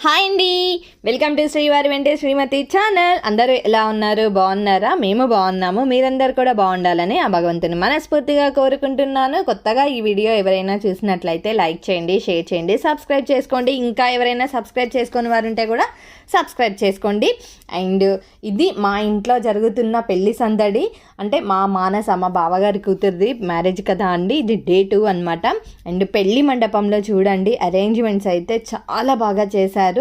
Hi అండి, welcome to శ్రీవారి వెంటే శ్రీమతి ఛానల్. అందరూ ఎలా ఉన్నారు? బాగున్నారా? మేము బాగున్నాము. మీరందరూ కూడా బాగుండాలని ఆ భగవంతుని మనస్ఫూర్తిగా కోరుకుంటున్నాను. కొత్తగా ఈ వీడియో ఎవరైనా చూసినట్లయితే లైక్ చేయండి, షేర్ చేయండి, సబ్స్క్రైబ్ చేసుకోండి. ఇంకా ఎవరైనా సబ్స్క్రైబ్ చేసుకుని వారు ఉంటే కూడా సబ్స్క్రైబ్ చేసుకోండి. అండ్ ఇది మా ఇంట్లో జరుగుతున్న పెళ్లి సందడి, అంటే మా బావగారి కూతురిది మ్యారేజ్ కదా అండి. ఇది Day 2 అనమాట. అండ్ పెళ్లి మండపంలో చూడండి, అరేంజ్మెంట్స్ అయితే చాలా బాగా చేశారు.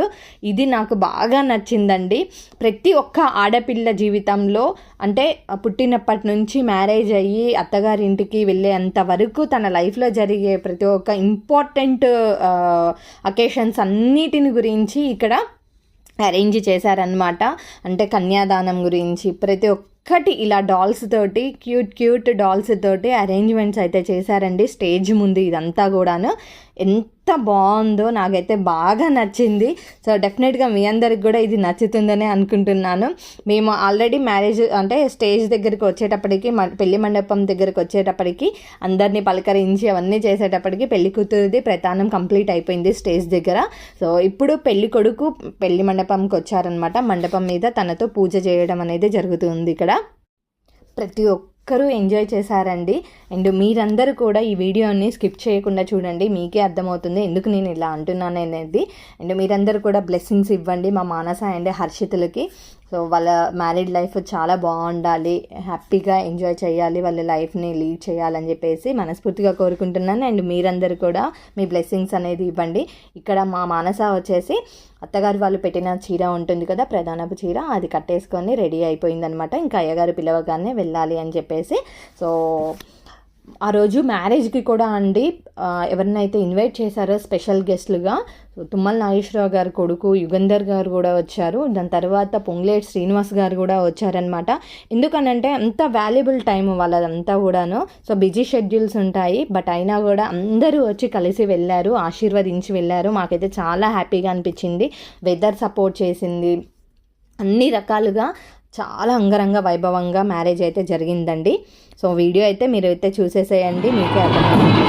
ఇది నాకు బాగా నచ్చిందండి. ప్రతి ఒక్క ఆడపిల్ల జీవితంలో, అంటే పుట్టినప్పటి నుంచి మ్యారేజ్ అయ్యి అత్తగారింటికి వెళ్ళేంత వరకు తన లైఫ్లో జరిగే ప్రతి ఒక్క ఇంపార్టెంట్ అకేషన్స్ అన్నిటిని గురించి ఇక్కడ అరేంజ్ చేశారనమాట. అంటే కన్యాదానం గురించి ప్రతి ఒక్కటి ఇలా డాల్స్ తోటి, క్యూట్ డాల్స్ తోటి అరేంజ్మెంట్స్ అయితే చేశారండి. స్టేజ్ ముందు ఇదంతా కూడాను ఎంత బాగుందో, నాకైతే బాగా నచ్చింది. సో డెఫినెట్గా మీ అందరికి కూడా ఇది నచ్చుతుందని అనుకుంటున్నాను. మేము ఆల్రెడీ మ్యారేజ్ అంటే స్టేజ్ దగ్గరికి వచ్చేటప్పటికి, పెళ్లి మండపం దగ్గరికి వచ్చేటప్పటికి అందరినీ పలకరించి అవన్నీ చేసేటప్పటికి పెళ్లి కూతురిది ప్రతానం కంప్లీట్ అయిపోయింది స్టేజ్ దగ్గర. సో ఇప్పుడు పెళ్లి కొడుకు పెళ్లి మండపంకి వచ్చారనమాట. మండపం మీద తనతో పూజ చేయడం అనేది జరుగుతుంది. ఇక్కడ ప్రతి ఒక్కరూ ఎంజాయ్ చేశారండి. అండ్ మీరందరూ కూడా ఈ వీడియోని స్కిప్ చేయకుండా చూడండి, మీకే అర్థమవుతుంది ఎందుకు నేను ఇలా అంటున్నాను అనేది. అండ్ మీరందరూ కూడా బ్లెస్సింగ్స్ ఇవ్వండి మా మానస అండ్ హర్షితులకి. సో వాళ్ళ మ్యారీడ్ లైఫ్ చాలా బాగుండాలి, హ్యాపీగా ఎంజాయ్ చేయాలి, వాళ్ళ లైఫ్ని లీడ్ చేయాలని చెప్పేసి మనస్ఫూర్తిగా కోరుకుంటున్నాను. అండ్ మీరందరూ కూడా మీ బ్లెస్సింగ్స్ అనేది ఇవ్వండి. ఇక్కడ మా మానస వచ్చేసి అత్తగారు వాళ్ళు పెట్టిన చీర ఉంటుంది కదా, ప్రధానపు చీర, అది కట్టేసుకొని రెడీ అయిపోయిందనమాట. ఇంకా అయ్యగారు పిలవగానే వెళ్ళాలి అని చెప్పేసి. సో ఆ రోజు మ్యారేజ్కి కూడా అండి ఎవరినైతే ఇన్వైట్ చేశారో స్పెషల్ గెస్ట్లుగా, తుమ్మల నాగేశ్వరరావు గారు కొడుకు యుగంధర్ గారు కూడా వచ్చారు. దాని తర్వాత పొంగులేటి శ్రీనివాస్ గారు కూడా వచ్చారనమాట. ఎందుకనంటే అంత వాల్యుబుల్ టైం వాళ్ళదంతా కూడాను. సో బిజీ షెడ్యూల్స్ ఉంటాయి, బట్ అయినా కూడా అందరూ వచ్చి కలిసి వెళ్ళారు, ఆశీర్వదించి వెళ్ళారు. మాకైతే చాలా హ్యాపీగా అనిపించింది. వెదర్ సపోర్ట్ చేసింది, అన్ని రకాలుగా చాలా అంగరంగ వైభవంగా మ్యారేజ్ అయితే జరిగిందండి. సో వీడియో అయితే మీరు అయితే చూసేసేయండి, మీకే అర్థమవుతుంది.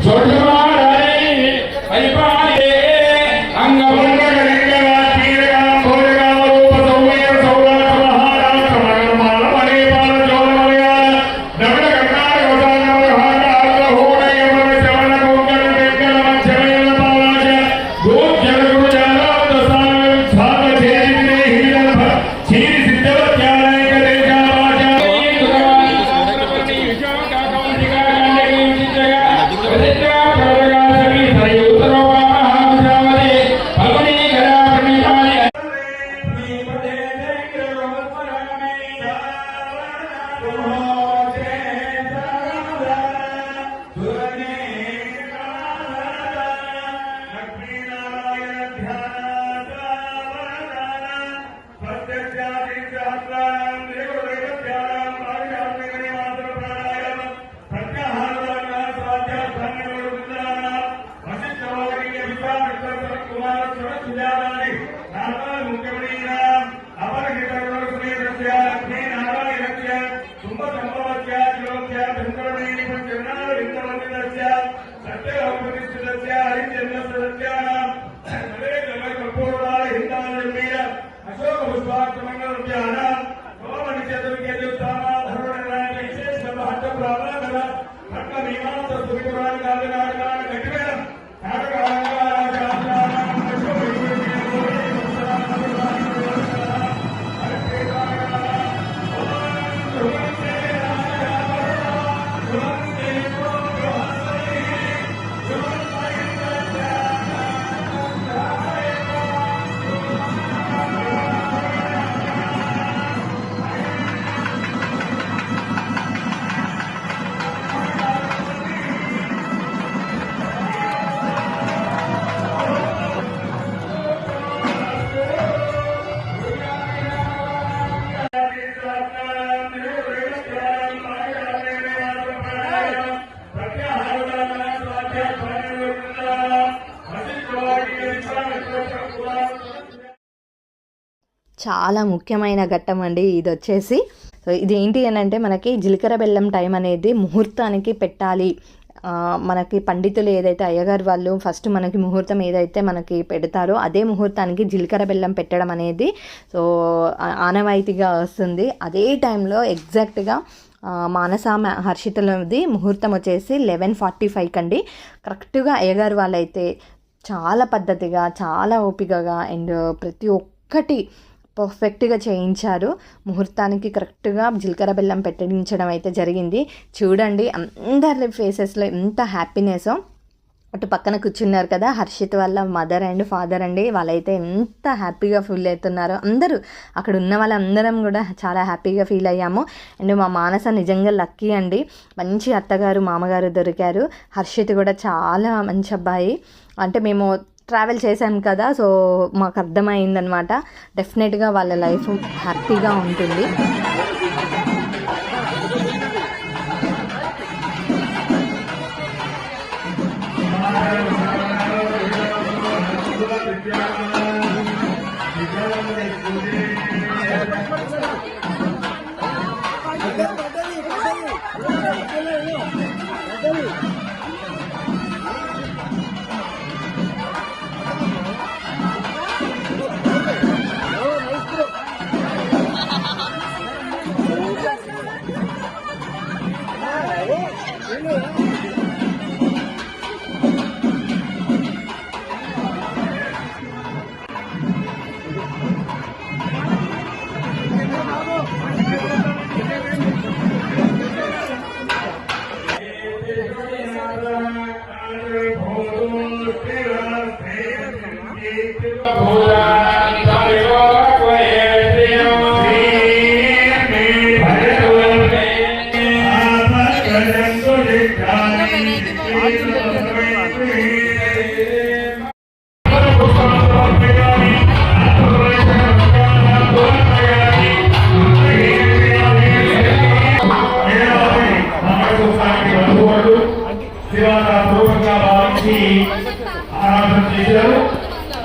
So చాలా ముఖ్యమైన ఘట్టం అండి ఇది వచ్చేసి. సో ఇది ఏంటి అని అంటే మనకి జీలకర్ర బెల్లం టైం అనేది ముహూర్తానికి పెట్టాలి. మనకి పండితులు ఏదైతే అయ్యగారు వాళ్ళు ఫస్ట్ మనకి ముహూర్తం ఏదైతే మనకి పెడతారో అదే ముహూర్తానికి జీలకర్ర బెల్లం పెట్టడం అనేది సో ఆనవాయితీగా వస్తుంది. అదే టైంలో ఎగ్జాక్ట్గా మానస హర్షితలది ముహూర్తం వచ్చేసి 11:45 కండి. కరెక్ట్గా అయ్యగారు వాళ్ళైతే చాలా పద్ధతిగా చాలా ఓపికగా అండ్ ప్రతి ఒక్కటి పర్ఫెక్ట్గా చేయించారు. ముహూర్తానికి కరెక్ట్గా జీలకర్ర బెల్లం పెట్టించడం అయితే జరిగింది. చూడండి అందరి ఫేసెస్లో ఎంత హ్యాపీనెస్. అటు పక్కన కూర్చున్నారు కదా హర్షిత్ వాళ్ళ మదర్ అండ్ ఫాదర్ అండి, వాళ్ళైతే ఎంత హ్యాపీగా ఫీల్ అవుతున్నారో. అందరూ అక్కడ ఉన్న వాళ్ళందరం కూడా చాలా హ్యాపీగా ఫీల్ అయ్యాము. అండ్ మా మానస నిజంగా లక్కీ అండి, మంచి అత్తగారు మామగారు దొరికారు. హర్షిత్ కూడా చాలా మంచి అబ్బాయి. అంటే మేము ట్రావెల్ చేశాం కదా, సో మాకు అర్థమైందనమాట. డెఫినెట్గా వాళ్ళ లైఫ్ హ్యాపీగా ఉంటుంది.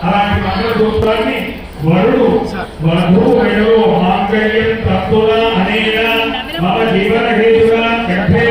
అలాంటి మంగళసూత్రాన్ని వరుడు వధువులు మాంగళ్యం తత్తుల అనేక మమ జీవన హేతుగా కంఠే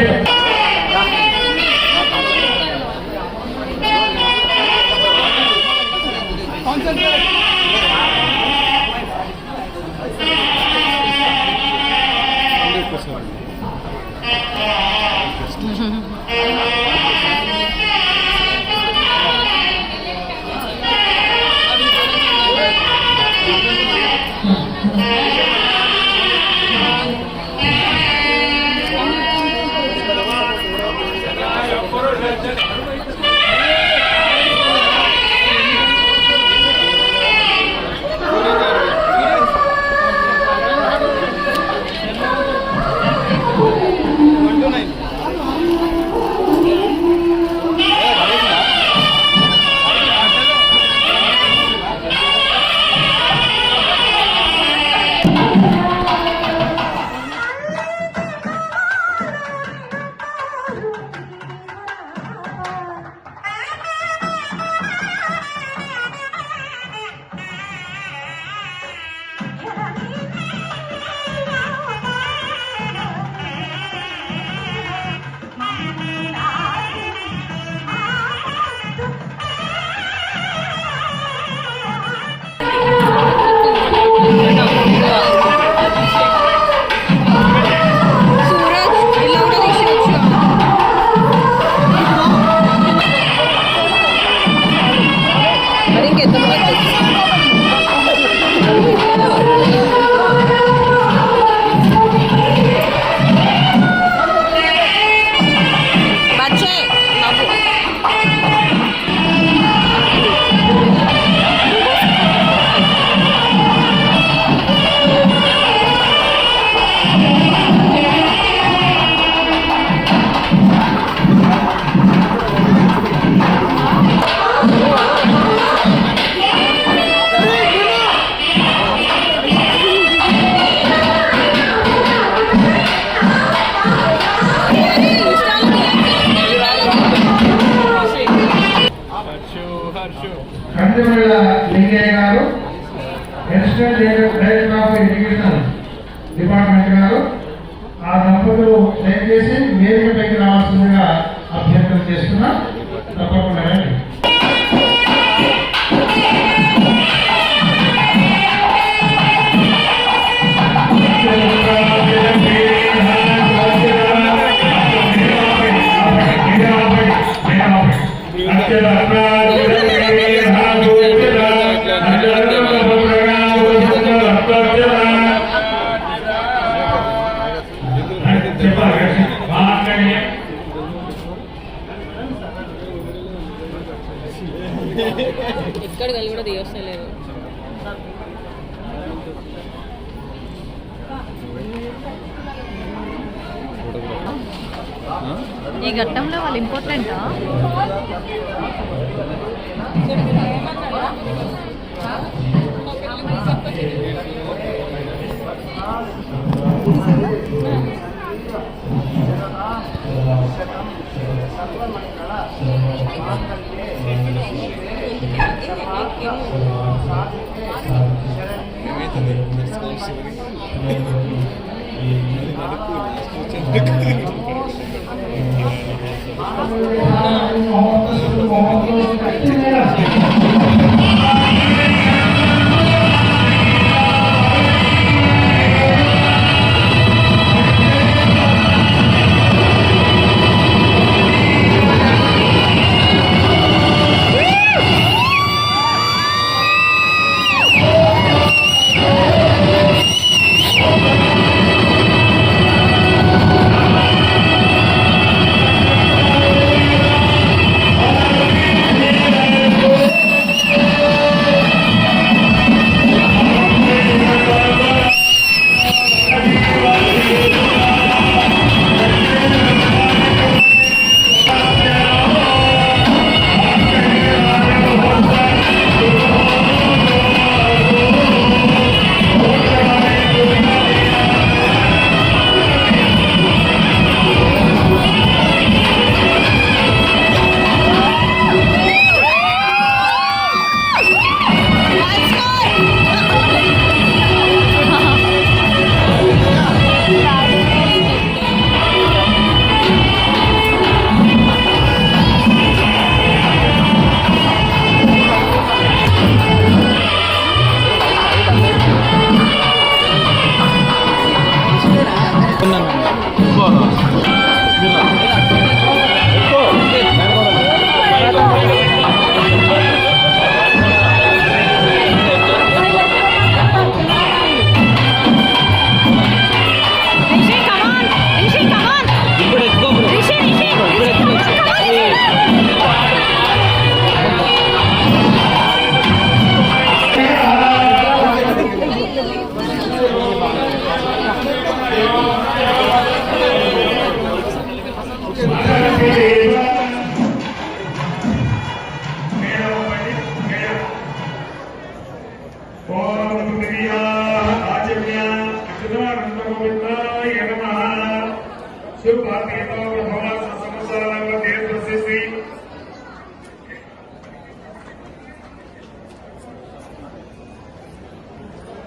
మంత్రిమల్ల లింగయ్య గారు, assistant director of irrigation department గారు ఆ దంపతులు దయచేసి వేదికపైకి రావాల్సిందిగా అభ్యర్థన చేస్తున్నా. తప్పకుండా రండి. ఎక్కడ కలిగి కూడా తీయొస్తలేదు. ఈ ఘట్టంలో వాళ్ళు ఇంపార్టెంటా?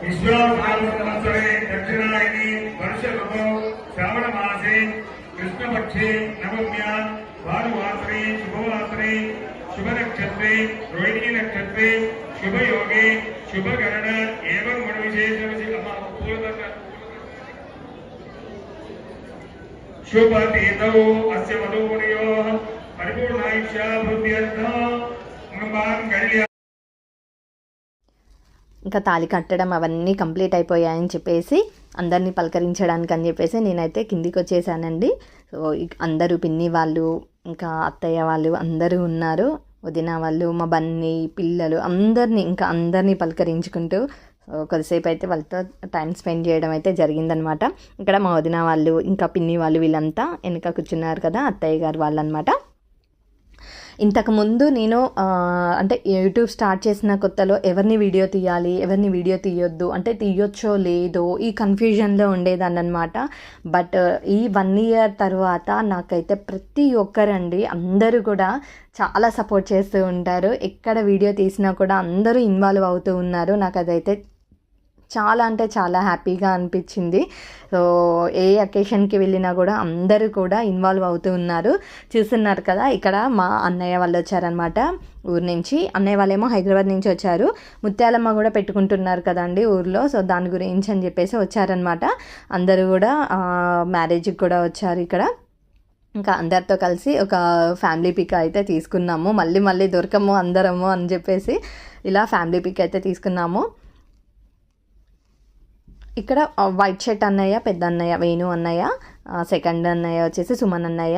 विश्वावसरे दक्षिणायनी वर्ष ऋतौ श्रावण मासे कृष्णपक्षे नवम्या भानुवासरे शुभवासरे शुभ नक्षत्रे रोहिणी नक्षत्रे शुभ योगे शुभ गणन एवं गुण विशेष शुभ तीतौ अस्य वधूवर्योः परिपूर्णायुष्याभिवृद्ध्यर्थं माङ्गल्य ఇంకా తాళి కట్టడం అవన్నీ కంప్లీట్ అయిపోయాయని చెప్పేసి అందరినీ పలకరించడానికి అని చెప్పేసి నేనైతే కిందికి వచ్చేసానండి. సో అందరూ పిన్ని వాళ్ళు ఇంకా అత్తయ్య వాళ్ళు అందరూ ఉన్నారు, వదిన వాళ్ళు, మా బన్నీ పిల్లలు అందరినీ పలకరించుకుంటూ కొద్దిసేపు అయితే వాళ్ళతో టైం స్పెండ్ చేయడం అయితే జరిగిందనమాట. ఇక్కడ మా వదిన వాళ్ళు ఇంకా పిన్ని వాళ్ళు వీళ్ళంతా వెనక కూర్చున్నారు కదా, అత్తయ్య గారు వాళ్ళు అనమాట. ఇంతకుముందు నేను అంటే యూట్యూబ్ స్టార్ట్ చేసిన కొత్తలో ఎవరిని వీడియో తీయాలి, ఎవరిని వీడియో తీయొద్దు, అంటే తీయొచ్చో లేదో ఈ కన్ఫ్యూజన్లో ఉండేదాన్ని అనమాట. బట్ ఈ 1 year తర్వాత నాకైతే ప్రతి ఒక్కరండి అందరూ కూడా చాలా సపోర్ట్ చేస్తూ ఉంటారు. ఎక్కడ వీడియో తీసినా కూడా అందరూ ఇన్వాల్వ్ అవుతూ ఉన్నారు. నాకు అదైతే చాలా అంటే చాలా హ్యాపీగా అనిపించింది. సో ఏ అకేషన్కి వెళ్ళినా కూడా అందరూ కూడా ఇన్వాల్వ్ అవుతూ ఉన్నారు. చూస్తున్నారు కదా, ఇక్కడ మా అన్నయ్య వాళ్ళు వచ్చారనమాట ఊరు నుంచి. అన్నయ్య వాళ్ళేమో హైదరాబాద్ నుంచి వచ్చారు. ముత్యాలమ్మ కూడా పెట్టుకుంటున్నారు కదండి ఊర్లో, సో దాని గురించి అని చెప్పేసి వచ్చారనమాట. అందరూ కూడా మ్యారేజ్కి కూడా వచ్చారు ఇక్కడ. ఇంకా అందరితో కలిసి ఒక ఫ్యామిలీ పిక్ అయితే తీసుకున్నాము. మళ్ళీ దొరకము అందరము అని చెప్పేసి ఇలా ఫ్యామిలీ పిక్ అయితే తీసుకున్నాము. ఇక్కడ వైట్ షర్ట్ అన్నయ్య, పెద్ద అన్నయ్య వేణు అన్నయ్య, సెకండ్ అన్నయ్య వచ్చేసి సుమన్ అన్నయ్య.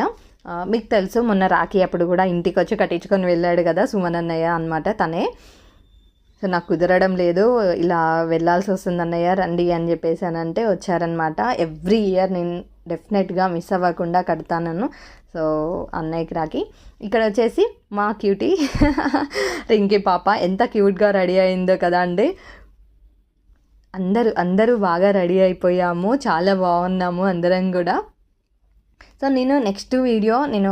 మీకు తెలుసు మొన్న రాఖీ అప్పుడు కూడా ఇంటికి వచ్చి కట్టించుకొని వెళ్ళాడు కదా సుమన్ అన్నయ్య అనమాట తనే. సో నాకు కుదరడం లేదు, ఇలా వెళ్ళాల్సి వస్తుంది అన్నయ్య రండి అని చెప్పేసి అని అంటే వచ్చారనమాట. ఎవ్రీ ఇయర్ నేను డెఫినెట్గా మిస్ అవ్వకుండా కడతాను సో అన్నయ్యకి రాఖీ. ఇక్కడ వచ్చేసి మా క్యూటీ రింకీ పాప ఎంత క్యూట్గా రెడీ అయిందో కదా అండి. అందరూ బాగా రెడీ అయిపోయాము, చాలా బాగున్నాము అందరం కూడా. సో నేను నెక్స్ట్ వీడియో నేను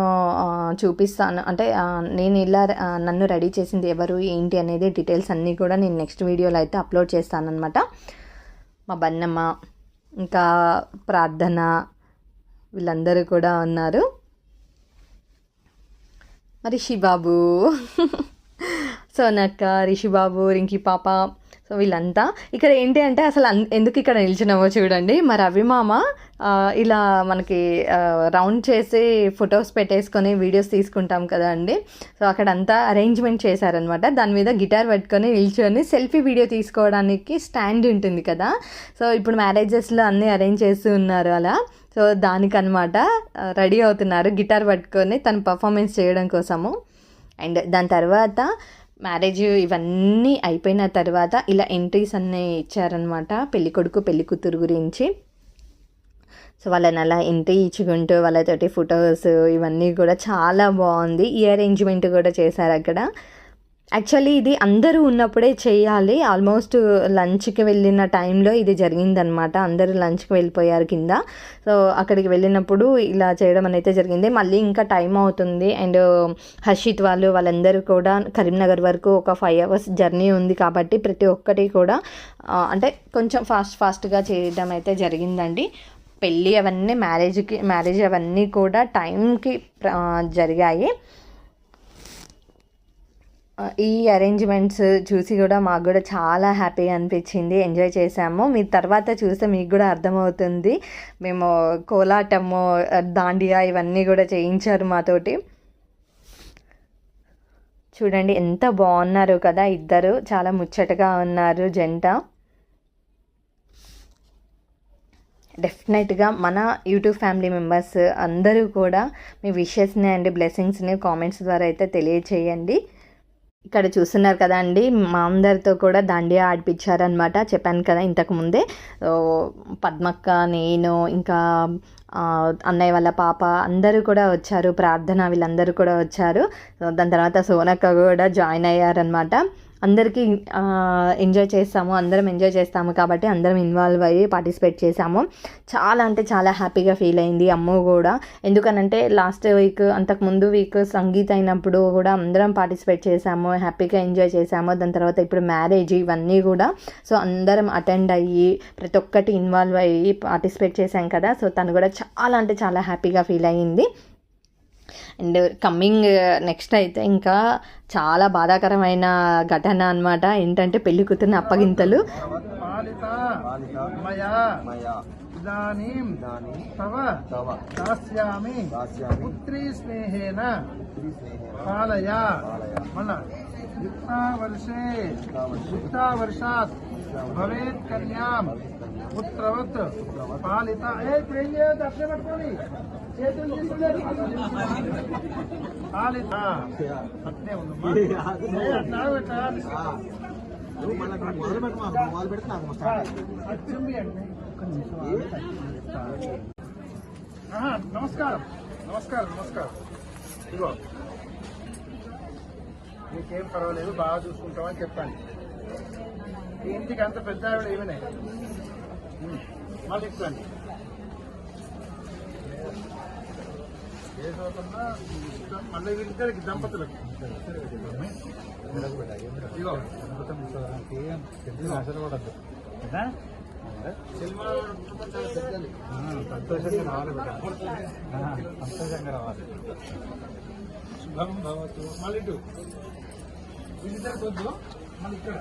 చూపిస్తాను, అంటే నేను ఇలా నన్ను రెడీ చేసింది ఎవరు ఏంటి అనేది డీటెయిల్స్ అన్నీ కూడా నేను నెక్స్ట్ వీడియోలో అయితే అప్లోడ్ చేస్తాను అనమాట. మా బన్నమ్మ ఇంకా ప్రార్థన వీళ్ళందరూ కూడా ఉన్నారు. మరి రిషిబాబు సోనక్క, రిషిబాబు, రింకీ పాప, సో వీళ్ళంతా ఇక్కడ ఏంటి అంటే అసలు ఎందుకు ఇక్కడ నిల్చున్నామో చూడండి. మా రవి మామ ఇలా మనకి రౌండ్ చేసి ఫొటోస్ పెట్టేసుకొని వీడియోస్ తీసుకుంటాం కదా అండి. సో అక్కడంతా అరేంజ్మెంట్ చేశారనమాట. దాని మీద గిటార్ పట్టుకొని నిల్చొని సెల్ఫీ వీడియో తీసుకోవడానికి స్టాండ్ ఉంటుంది కదా. సో ఇప్పుడు మ్యారేజెస్లో అన్నీ అరేంజ్ చేస్తూ ఉన్నారు అలా. సో దానికనమాట రెడీ అవుతున్నారు గిటార్ పట్టుకొని తను పర్ఫార్మెన్స్ చేయడం కోసము. అండ్ దాని తర్వాత మ్యారేజ్ ఇవన్నీ అయిపోయిన తర్వాత ఇలా ఎంట్రీస్ అన్నీ ఇచ్చారనమాట పెళ్ళికొడుకు పెళ్ళికూతురు గురించి. సో వాళ్ళని అలా ఎంట్రీ ఇచ్చుకుంటూ వాళ్ళతోటి ఫొటోస్ ఇవన్నీ కూడా చాలా బాగుంది. ఈ అరేంజ్మెంట్ కూడా చేశారు అక్కడ. యాక్చువల్లీ ఇది అందరూ ఉన్నప్పుడే చేయాలి. ఆల్మోస్ట్ లంచ్కి వెళ్ళిన టైంలో ఇది జరిగిందనమాట. అందరూ లంచ్కి వెళ్ళిపోయారు కింద. సో అక్కడికి వెళ్ళినప్పుడు ఇలా చేయడం అనేది జరిగింది. మళ్ళీ ఇంకా టైం అవుతుంది. అండ్ హర్షిత్ వాళ్ళందరూ కూడా కరీంనగర్ వరకు ఒక 5 hours జర్నీ ఉంది కాబట్టి ప్రతి ఒక్కటి కూడా అంటే కొంచెం ఫాస్ట్గా చేయడం అయితే జరిగిందండి. పెళ్ళి అవన్నీ మ్యారేజ్ అవన్నీ కూడా టైంకి జరిగాయి. ఈ అరేంజ్మెంట్స్ చూసి కూడా మాకు కూడా చాలా హ్యాపీగా అనిపించింది, ఎంజాయ్ చేసాము. మీరు తర్వాత చూస్తే మీకు కూడా అర్థమవుతుంది. మేము కోలాటము, దాండియా ఇవన్నీ కూడా చేయించారు మాతోటి. చూడండి ఎంత బాగున్నారు కదా ఇద్దరు, చాలా ముచ్చటగా ఉన్నారు జంట. డెఫినెట్గా మన యూట్యూబ్ ఫ్యామిలీ మెంబర్స్ అందరూ కూడా మీ విషెస్ని అండ్ బ్లెస్సింగ్స్ని కామెంట్స్ ద్వారా అయితే తెలియచేయండి. ఇక్కడ చూస్తున్నారు కదా అండి, మా అందరితో కూడా దాండియా ఆడిపించారనమాట. చెప్పాను కదా ఇంతకుముందే. పద్మక్క, నేను, ఇంకా అన్నయ్య వాళ్ళ పాప అందరూ కూడా వచ్చారు. ప్రార్థన వీళ్ళందరూ కూడా వచ్చారు. దాని తర్వాత సోనక్క కూడా జాయిన్ అయ్యారనమాట. అందరికీ అందరం ఎంజాయ్ చేస్తాము కాబట్టి అందరం ఇన్వాల్వ్ అయ్యి పార్టిసిపేట్ చేసాము. చాలా అంటే చాలా హ్యాపీగా ఫీల్ అయింది అమ్మ కూడా. ఎందుకనంటే లాస్ట్ వీక్ అంతకుముందు వీక్ సంగీత్ అయినప్పుడు కూడా అందరం పార్టిసిపేట్ చేసాము, హ్యాపీగా ఎంజాయ్ చేసాము. దాని తర్వాత ఇప్పుడు మ్యారేజ్ ఇవన్నీ కూడా సో అందరం అటెండ్ అయ్యి ప్రతి ఒక్కటి ఇన్వాల్వ్ అయ్యి పార్టిసిపేట్ చేసాం కదా. సో తను కూడా చాలా అంటే చాలా హ్యాపీగా ఫీల్ అయ్యింది. అండ్ కమ్మింగ్ నెక్స్ట్ అయితే ఇంకా చాలా బాధాకరమైన ఘటన అనమాట. ఏంటంటే పెళ్లి కూతురుని అప్పగింతలు. భవేత్ కన్యాం పుత్రవత్ పాలిత. ఇప్పుడు ఏం చేయొద్దు, అట్లే పట్టుకోండి, చేతులు తీసుకులేదు పాలిత అట్లే నమస్కారం నమస్కారం నమస్కారం. ఇగో మీకేం పర్వాలేదు, బాగా చూసుకుంటామని చెప్పండి. ఈ ఇంటికి అంత పెద్ద ఆవిడ ఏమనే మళ్ళీ ఇప్పండి. ఏ చోటన్నా మళ్ళీ వీళ్ళిద్దరికి దంపతులకు ఇగో ఆశపడద్దు సినిమా పెద్దది సంతోషంగా రావాలి సంతోషంగా రావాలి. శుభం భవతు. మళ్ళీ ఇటు వీళ్ళిద్దరికి వద్దు, మళ్ళీ ఇక్కడ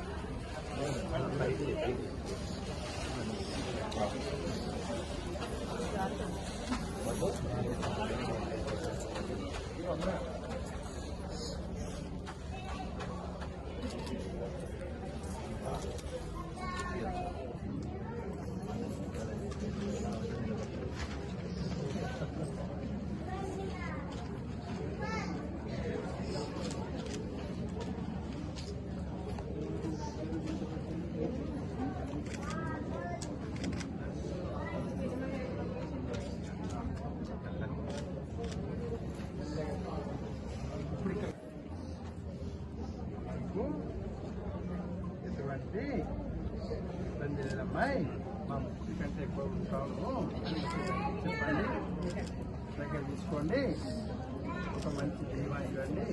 ఎటువంటి ఇబ్బంది లేదమ్మాయి, మా ముక్తి కంటే ఎక్కువ ఉంటాము చెప్పండి. దగ్గర తీసుకోండి, ఒక మంచి దీవా ఇవ్వండి.